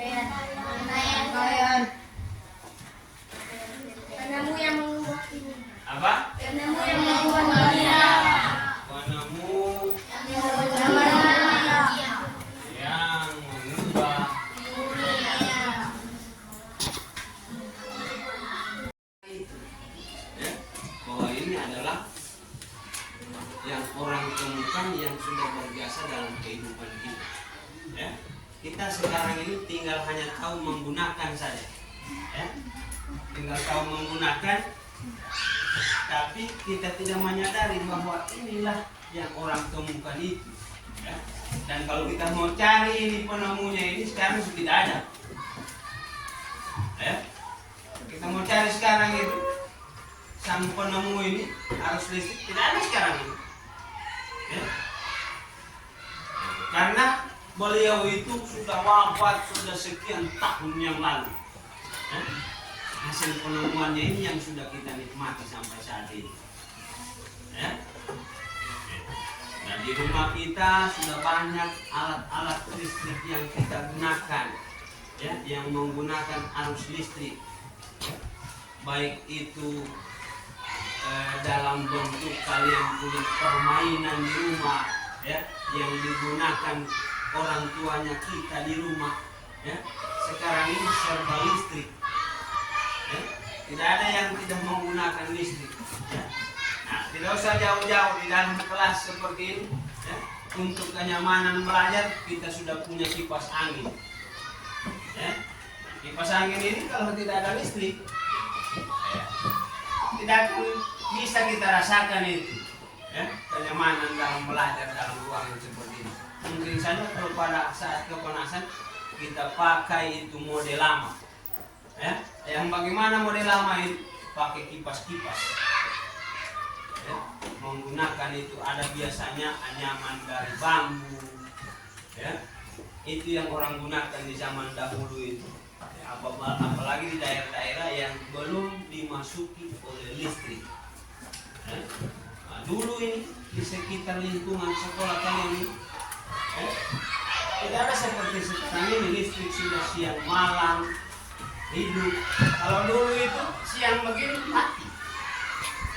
Rangkaian. Penemu yang membuat ini. Apa? Penemu yang membuat dunia. Penemu Yang mengubah yang mengubah dunia. ya, bahwa ini adalah yang orang temukan yang sudah berjasa dalam kehidupan kita. Ya, kita sekarang ini tinggal hanya tahu menggunakan saja. Ya, tinggal tahu menggunakan, tapi kita tidak menyadari bahwa inilah yang orang temukan itu. Ya. Dan kalau kita mau cari ini penemunya ini sekarang sudah tidak ada. Ya. Kita mau cari sekarang itu sang penemu ini arus listrik tidak ada sekarang ini. Ya. Karena beliau itu sudah wafat sudah sekian tahun yang lalu. Ya. Hasil penemuannya ini yang sudah kita nikmati sampai saat ini. Ya. Nah, di rumah kita sudah banyak alat-alat listrik yang kita gunakan, ya, yang menggunakan arus listrik, baik itu dalam bentuk kalian punya permainan di rumah, ya, yang digunakan orang tuanya kita di rumah, ya. Sekarang ini serba listrik. Ya, tidak ada yang tidak menggunakan listrik. Ya. Nah, tidak usah jauh-jauh di dalam kelas seperti ini. Ya. Untuk kenyamanan belajar kita sudah punya kipas angin. Ya. Kipas angin ini kalau tidak ada listrik, ya, tidak akan bisa kita rasakan itu. Ya. Kenyamanan dalam belajar dalam ruangan seperti ini. Mungkin saja kalau pada saat kepanasan kita pakai itu model lama. Ya, yang bagaimana model lama itu pakai kipas-kipas, ya, menggunakan itu ada biasanya anyaman dari bambu, ya, itu yang orang gunakan di zaman dahulu itu, ya, apalagi di daerah-daerah yang belum dimasuki oleh listrik. Ya. Nah, dulu ini di sekitar lingkungan sekolah kalian ini, ya, tidak ada seperti sekarang ini listrik sudah siang malam hidup. Kalau dulu itu siang begini mati,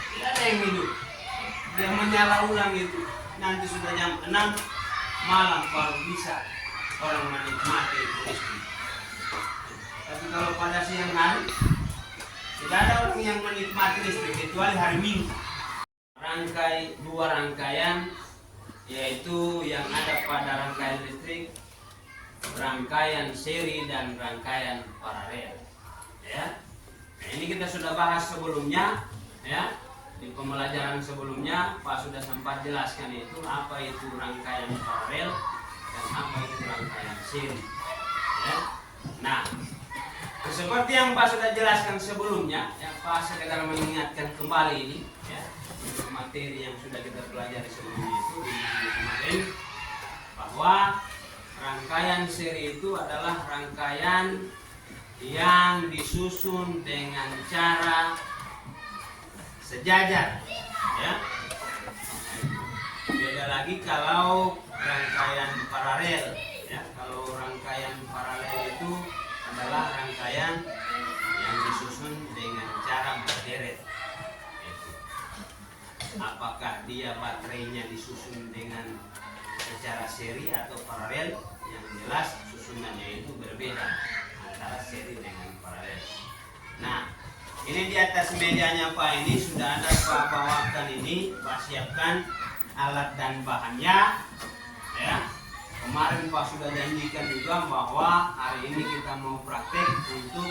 tidak ada yang hidup. Dia menyala ulang itu nanti sudah jam 6 malam baru bisa orang menikmati itu listrik. Tapi kalau pada siang hari tidak ada orang yang menikmati listrik kecuali hari Minggu. Dua rangkaian, yaitu yang ada pada rangkaian listrik, rangkaian seri dan rangkaian paralel. Ya. Nah, ini kita sudah bahas sebelumnya, ya. Di pembelajaran sebelumnya Pak sudah sempat jelaskan itu apa itu rangkaian paralel dan apa itu rangkaian seri. Ya. Nah, seperti yang Pak sudah jelaskan sebelumnya, ya, Pak sekedar mengingatkan kembali ini, ya, untuk materi yang sudah kita pelajari sebelumnya itu di video kemarin, bahwa rangkaian seri itu adalah rangkaian yang disusun dengan cara sejajar, ya. Beda lagi kalau rangkaian paralel, ya. Kalau rangkaian paralel itu adalah rangkaian yang disusun dengan cara berderet. Apakah dia baterainya disusun dengan secara seri atau paralel, yang jelas susunannya itu berbeda antara seri dengan paralel. Nah, ini di atas mejanya Pak ini sudah ada Pak bawakan ini, Pak siapkan alat dan bahannya, ya. Kemarin Pak sudah janjikan juga bahwa hari ini kita mau praktek untuk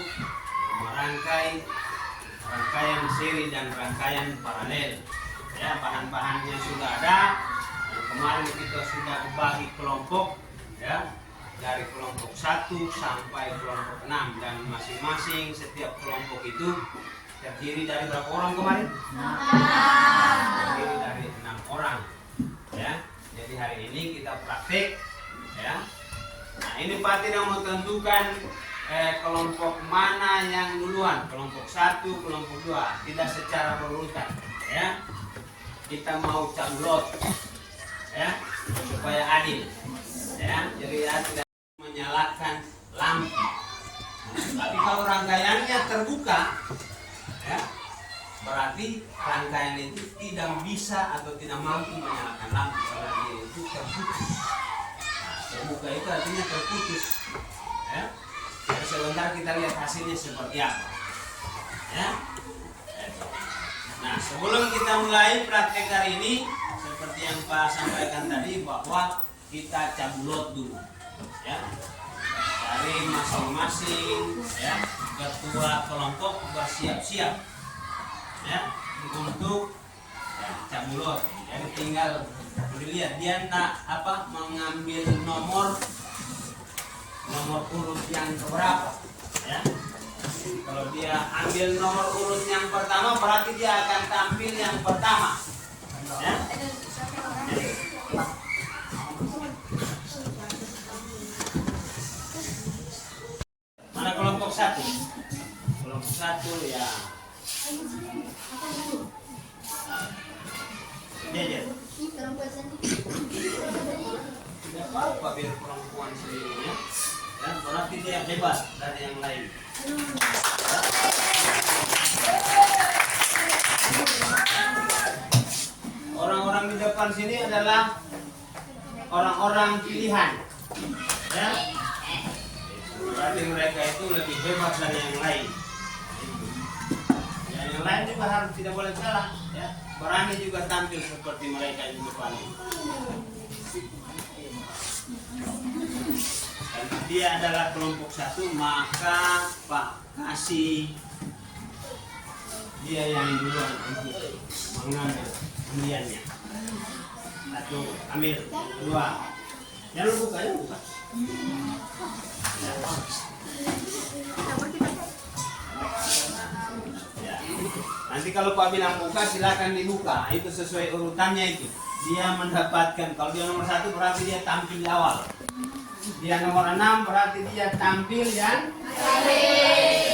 merangkai rangkaian seri dan rangkaian paralel. Ya, bahan-bahannya sudah ada. Kemarin kita sudah bagi kelompok, ya, dari kelompok 1 sampai kelompok 6, dan masing-masing setiap kelompok itu terdiri dari berapa orang kemarin? 6. Terdiri dari 6 orang, ya. Jadi hari ini kita praktek, ya. Nah, ini Pak tidak mau tentukan kelompok mana yang duluan, kelompok 1, kelompok 2, tidak secara berurutan, ya. Kita mau cablot, ya, supaya adil, ya. Jadi ya tidak menyalahkan lampu. Tapi kalau rangkaiannya terbuka, ya, berarti rangkaian itu tidak bisa atau tidak mampu menyalakan lampu karena dia itu terputus. Nah, terbuka itu artinya terputus. Ya. Jadi sebentar kita lihat hasilnya seperti apa. Ya. Nah, sebelum kita mulai praktek hari ini, seperti yang Pak sampaikan tadi bahwa kita cabulot dulu, ya. Dari masing-masing, ya, ketua kelompok bersiap-siap, ya, untuk ya, cabulot. Jadi tinggal dilihat dia mengambil nomor urut yang keberapa, ya. Kalau dia ambil nomor urut yang pertama, berarti dia akan tampil yang pertama, ya. Mana kelompok satu? Kelompok satu ya. Dia. Tidak apa-apa biar perempuan sendiri, ya. Ya, berarti dia bebas dari yang lain. Orang-orang di depan sini adalah orang-orang pilihan, ya. Berarti mereka itu lebih bebas dari yang lain. Ya, yang lain juga harus tidak boleh salah, ya. Berani juga tampil seperti mereka di depan ini. Karena dia adalah kelompok satu, maka Pak kasih dia yang duluan untuk mengambil undiannya. Satu, ambil. Dua. Jangan buka, ya buka. Ya. Nanti kalau Pak bilang buka, silakan dibuka. Itu sesuai urutannya itu. Dia mendapatkan, kalau dia nomor 1 berarti dia tampil di awal. Dia nomor 6 berarti dia tampil yang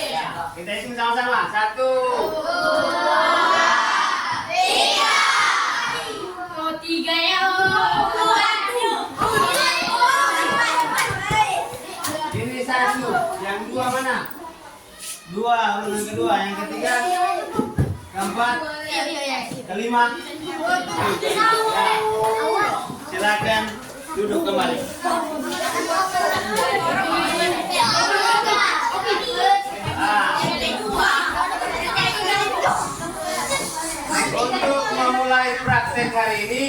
ya. Kita hitung sama-sama. 1, 2, 3. 3 ya. Ini 1. Yang 2 mana? 2 urutan yang kedua. Yang ketiga, keempat, kelima. Ya. Silakan duduk kembali. Untuk memulai praktek hari ini,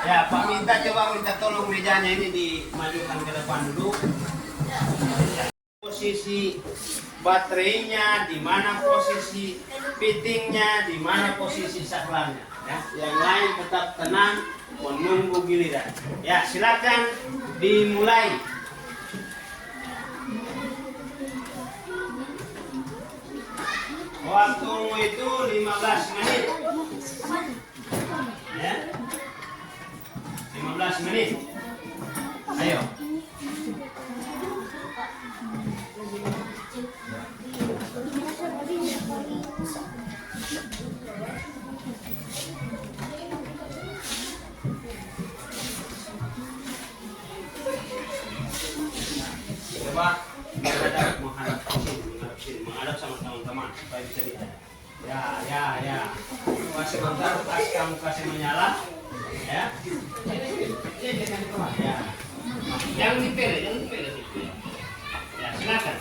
ya Pak minta tolong mejanya ini dimajukan ke depan dulu. Posisi baterainya, di mana posisi fittingnya, di mana posisi saklarnya. Ya. Yang lain tetap tenang menunggu giliran. Ya, silakan dimulai. Waktumu itu 15 menit. Ya. 15 menit. Ayo. Coba menghadap sama teman-teman supaya bisa dilihat. Ya. Coba sebentar pas kamu kasih menyala, ya. Ya. Jangan dipilih. Ya, silakan.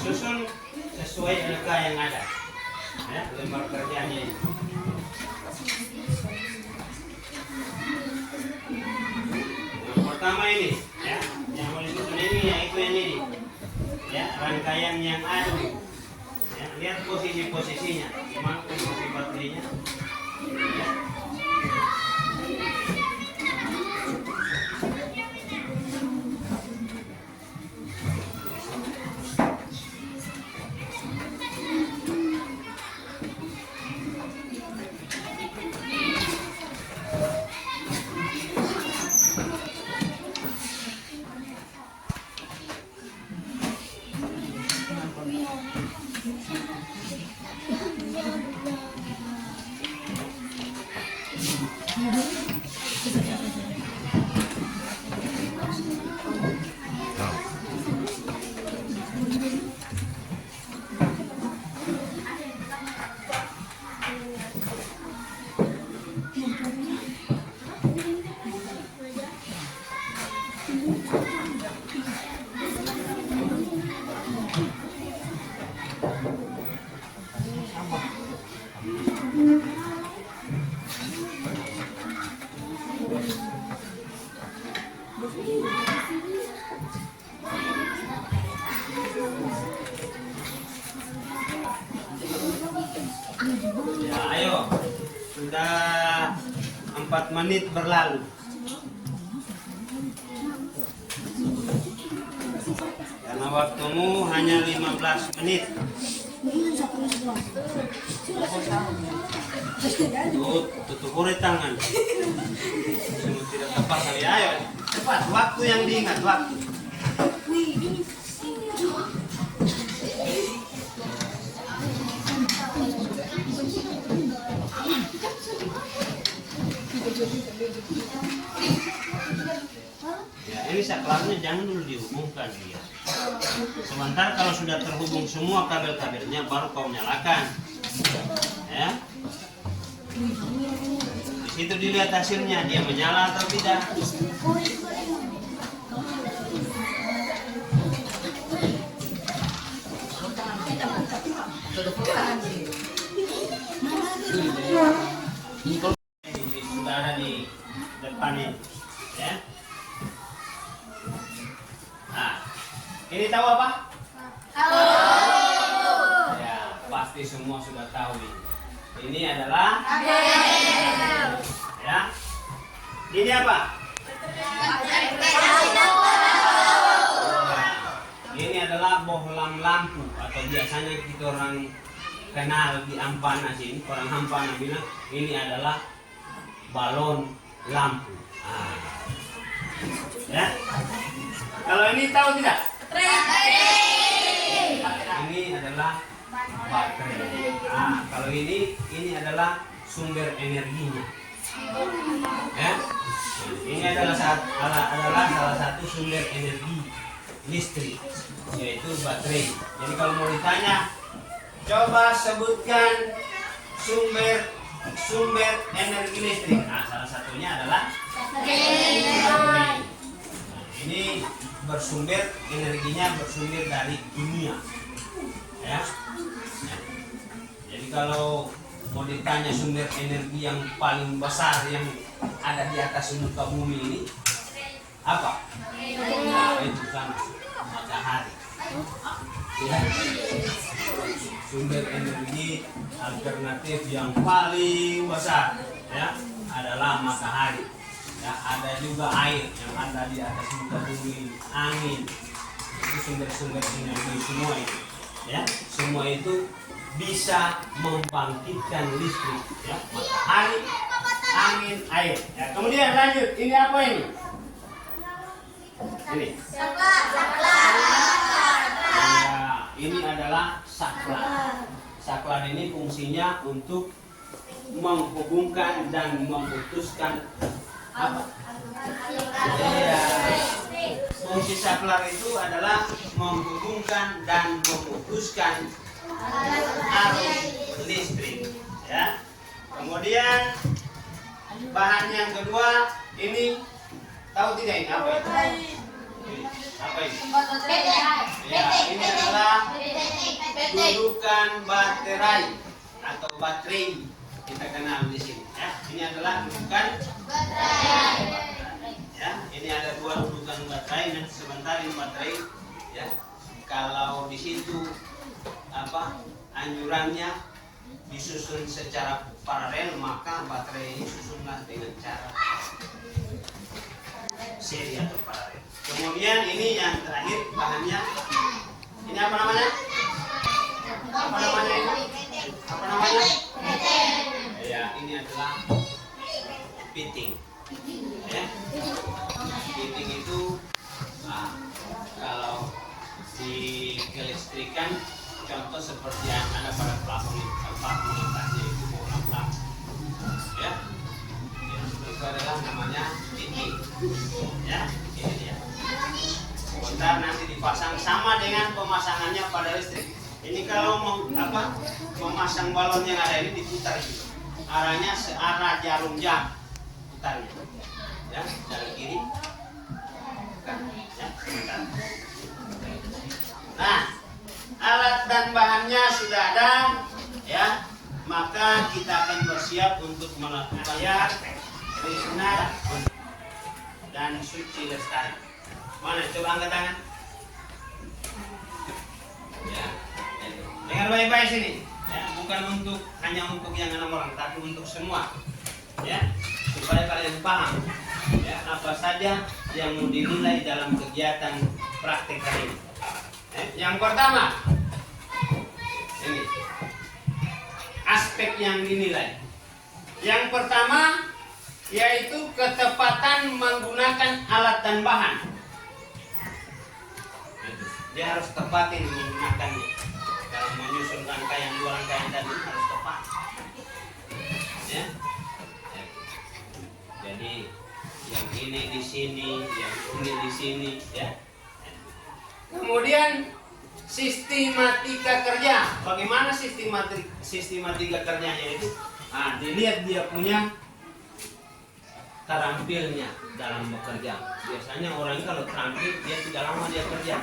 Susun sesuai LK yang ada, ya, lembar kerjanya ini. Yang pertama ini, ya, yang mau disusun ini, yaitu yang ini, ya, rangkaian yang ada. Ya, lihat posisinya, gimana posisi baterainya. Ya. Ya, ayo. Sudah 4 menit berlalu. Karena waktumu hanya 15 menit. Tutup urat tangan. Semua tidak tepat kali. Ayo, cepat. Waktu yang diingat, waktu. Ya, ini saklarnya jangan dulu dihubungkan dia. Sebentar kalau sudah terhubung semua kabel-kabelnya baru kau nyalakan. Ya. Di situ dilihat hasilnya dia menyala atau tidak. Ini sudah ada di depan ini, ya. Nah, ini tahu apa? Tahu. Ya, pasti semua sudah tahu ini. Ini adalah Kabel. ya. Ini apa? Ini adalah bohlam lampu atau biasanya kita orang kenal di Ampana sini, orang Ampana bilang ini adalah balon lampu. Nah. Ya. Kalau ini tahu tidak? Ini adalah baterai. Nah, kalau ini adalah sumber energinya. Ya. Ini adalah salah satu sumber energi listrik, yaitu baterai. Jadi kalau mau ditanya, coba sebutkan sumber energi listrik. Nah, salah satunya adalah baterai. Ini energinya bersumber dari dunia. Ya. Jadi kalau mau ditanya sumber energi yang paling besar yang ada di atas muka bumi ini apa? Nah, itu kan matahari. Ya. Sumber energi alternatif yang paling besar ya adalah matahari. Ya, ada juga air yang ada di atas muka bumi, angin. Itu sumber-sumber energi semua itu. Ya, semua itu bisa membangkitkan listrik, ya, matahari, angin, air. Ya, kemudian lanjut, ini apa ini? Ini. Ya, ini adalah saklar. Saklar ini fungsinya untuk menghubungkan dan memutuskan apa? Ya, fungsi saklar itu adalah menghubungkan dan memutuskan arus listrik, ya. Kemudian bahan yang kedua ini tahu tidak ini apa itu? Apa ini? Ya, ini adalah dudukan baterai atau baterai kita kenal di sini. Ya, ini adalah dudukan baterai. Ya, ini ada dua dudukan baterai. Nanti sebentar ini baterai. Ya, kalau di situ anjurannya disusun secara paralel, maka baterai ini susunlah dengan cara seri atau paralel. Kemudian ini yang terakhir bahannya ini apa namanya? Apa namanya ini? Apa namanya? Ya, ini adalah fitting. Ya. Fitting itu kalau di kelistrikan contoh seperti yang ada pada plafon atasnya itu bohlam lampu. Ya. Itu adalah namanya fitting. Ya, ini dia. Bentar nanti dipasang sama dengan pemasangannya pada listrik. Ini kalau memasang balon yang ada ini diputar gitu. Arahnya searah jarum jam putarnya. Ya, dari kiri maka kita akan bersiap untuk melakukan Krishna dan Suci Lestari. Mana? Coba angkat tangan. Ya, itu. Dengar baik-baik sini. Ya, bukan hanya untuk yang 6 orang, tapi untuk semua. Ya, supaya kalian paham. Ya, apa saja yang mau dinilai dalam kegiatan praktek kali ini. Yang pertama, ini aspek yang dinilai. Yang pertama yaitu ketepatan menggunakan alat dan bahan. Dia harus tepatin menggunakannya. Dalam menyusun rangkaian 2 rangkaian tadi harus tepat. Ya. Jadi yang ini di sini, yang ini di sini, ya. Kemudian sistematika kerja. Bagaimana sistematika kerjanya itu? Nah, dilihat dia punya terampilnya dalam bekerja. Biasanya orang kalau terampil dia tidak lama dia kerja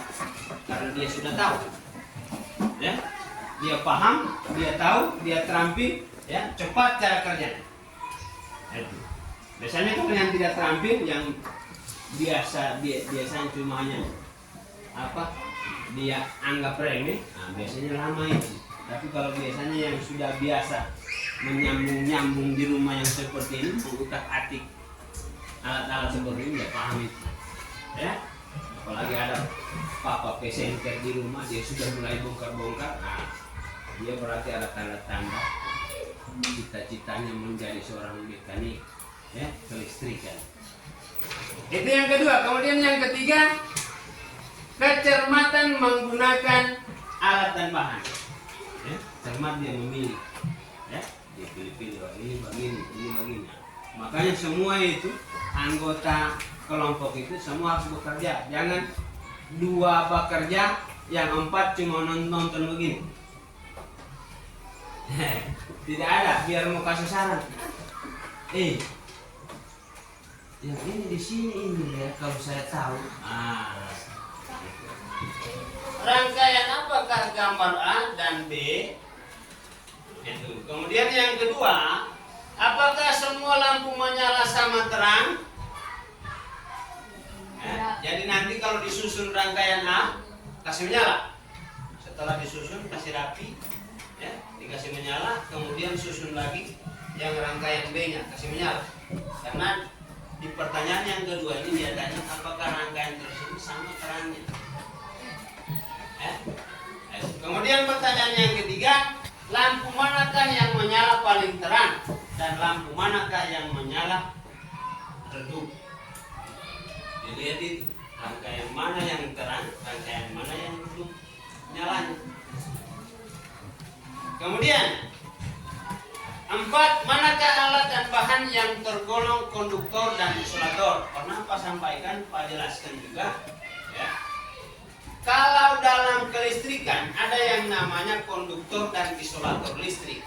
karena dia sudah tahu. Ya. Dia paham, dia tahu, dia terampil, ya, cepat cara kerjanya. Itu. Biasanya kalau yang tidak terampil yang biasanya cuma hanya apa? Dia anggap remeh, nah, biasanya lama itu. Tapi kalau biasanya yang sudah biasa menyambung-nyambung di rumah yang seperti ini, mengutak-atik alat-alat seperti ini, dia paham itu. Ya, apalagi ada papa pesenter di rumah, dia sudah mulai bongkar-bongkar, nah, dia berarti ada tanda-tanda cita-citanya menjadi seorang mekanik, ya, kelistrikan. Itu yang kedua. Kemudian yang ketiga, kecermatan menggunakan alat dan bahan. Ya, cermat dia memilih. Ya, dia pilih-pilih, ini begini. Makanya semua itu anggota kelompok itu semua harus bekerja. Jangan 2 bekerja, yang 4 cuma nonton begini. Tidak ada, biar mau kasih saran. Yang ini di sini ini ya, kalau saya tahu. Rangkaian apakah gambar A dan B? Itu. Kemudian yang kedua, apakah semua lampu menyala sama terang? Jadi nanti kalau disusun rangkaian A, kasih menyala. Setelah disusun kasih rapi, ya, dikasih menyala. Kemudian susun lagi yang rangkaian B-nya, kasih menyala. Karena di pertanyaan yang kedua ini dia tanya apakah rangkaian tersebut sama terangnya. Kemudian pertanyaan yang ketiga, lampu manakah yang menyala paling terang dan lampu manakah yang menyala redup? Dilihat itu, rangkaian mana yang terang, rangkaian mana yang redup nyalanya. Kemudian 4, manakah alat dan bahan yang tergolong konduktor dan isolator? Pernah Pak sampaikan, Pak jelaskan juga, ya. Kalau dalam kelistrikan ada yang namanya konduktor dan isolator listrik.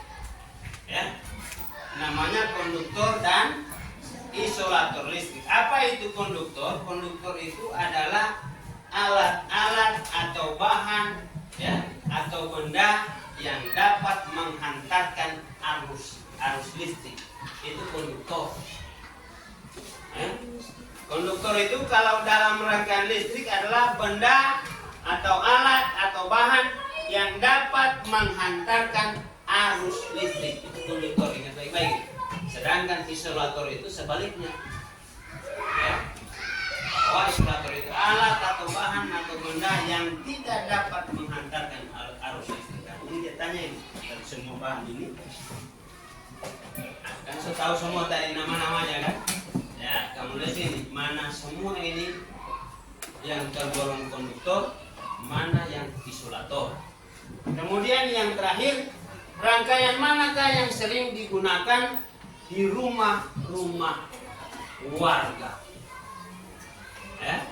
Ya. Namanya konduktor dan isolator listrik. Apa itu konduktor? Konduktor itu adalah alat-alat atau bahan, ya, atau benda yang dapat menghantarkan arus listrik. Itu konduktor. Konduktor itu kalau dalam rangkaian listrik adalah benda atau alat atau bahan yang dapat menghantarkan arus listrik. Itu konduktor, ingat baik-baik. Sedangkan isolator itu sebaliknya. Ya. Bahwa isolator itu alat atau bahan atau benda yang tidak dapat menghantarkan arus listrik. Nah, ini dia tanya ini dari semua bahan ini. Nah, kan saya tahu semua tadi nama-namanya kan? Ya, kamu lihat sini mana semua ini yang tergolong konduktor, mana yang isolator. Kemudian yang terakhir, rangkaian manakah yang sering digunakan di rumah-rumah warga?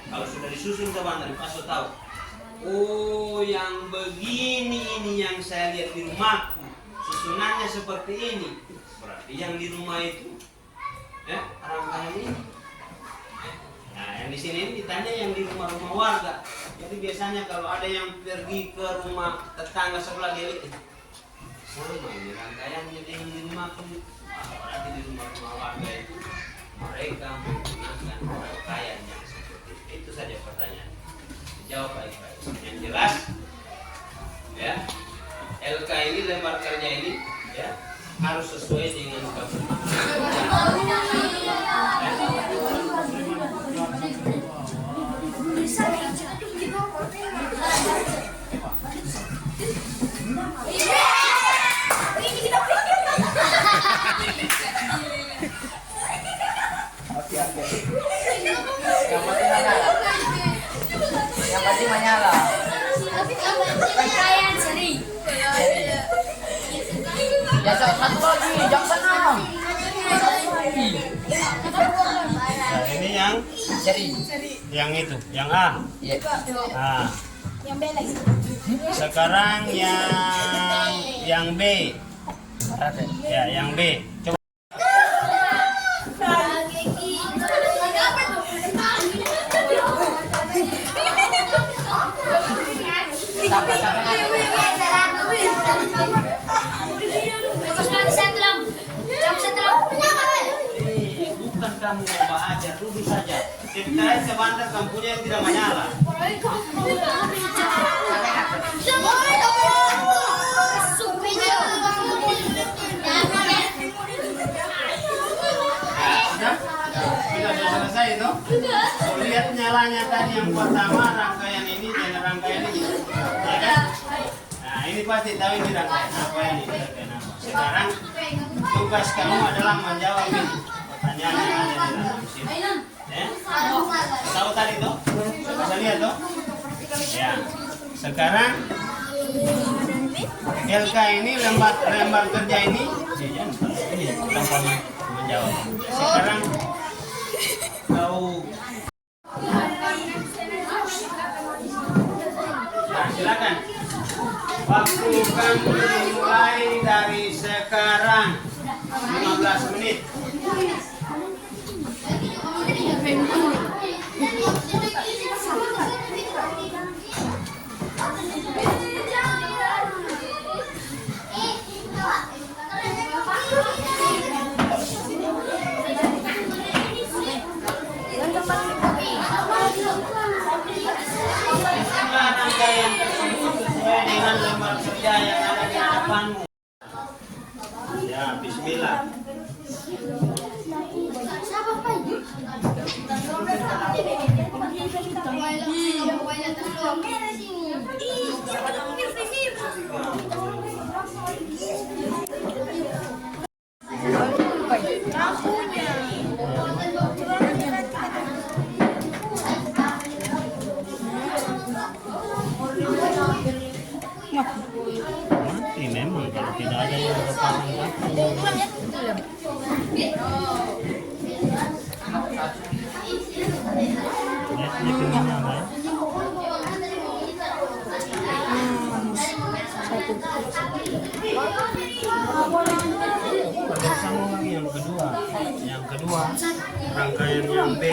Kalau sudah disusun teman dari Pak tahu. Oh, yang begini ini yang saya lihat di rumahku, susunannya seperti ini. Berarti yang di rumah itu, rangkaian ini. Nah, yang di sini ditanya yang di rumah-rumah warga. Jadi biasanya kalau ada yang pergi ke rumah tetangga sebelah dia, Sama ini rangkaiannya dengan di rumah pun, apalagi di rumah-rumah warga itu mereka menggunakan rangkaian yang seperti itu saja pertanyaan. Jawab baik-baik. Yang jelas, ya, LK ini lembar kerja ini, ya, harus sesuai dengan Yang pasti menyala. Rangkaian seri. Ya satu lagi, jam 6. Nah, ini yang Seri. yang itu, yang A. Iya. Nah, Yang B lagi. sekarang yang B. Ya, yang B. Coba. Bukan kamu coba aja, duduk saja. Kita sebentar kampungnya yang tidak menyala. Sudah? Sudah selesai itu? Lihat nyalanya tadi yang pertama rangkaian ini dengan rangkaian ini. Ya kan? Nah, ini pasti tahu ini rangkaian apa ini, rangkaian apa. Sekarang tugas kamu adalah menjawab ini pertanyaan yang ada di dalam sini. Ya? Tahu tadi tuh? Bisa lihat tuh? Ya. Sekarang LK ini lembar kerja ini tanpa menjawab. Sekarang kau nah, silakan. Waktu kamu dimulai dari sekarang 15 menit. Itulah rangkaian tersebut sesuai dengan lembar kerja yang ada di hadapanmu. Ya, bismillah. Mati memang kalau tidak ada yang berpasang. Bersama lagi yang kedua rangkaian yang B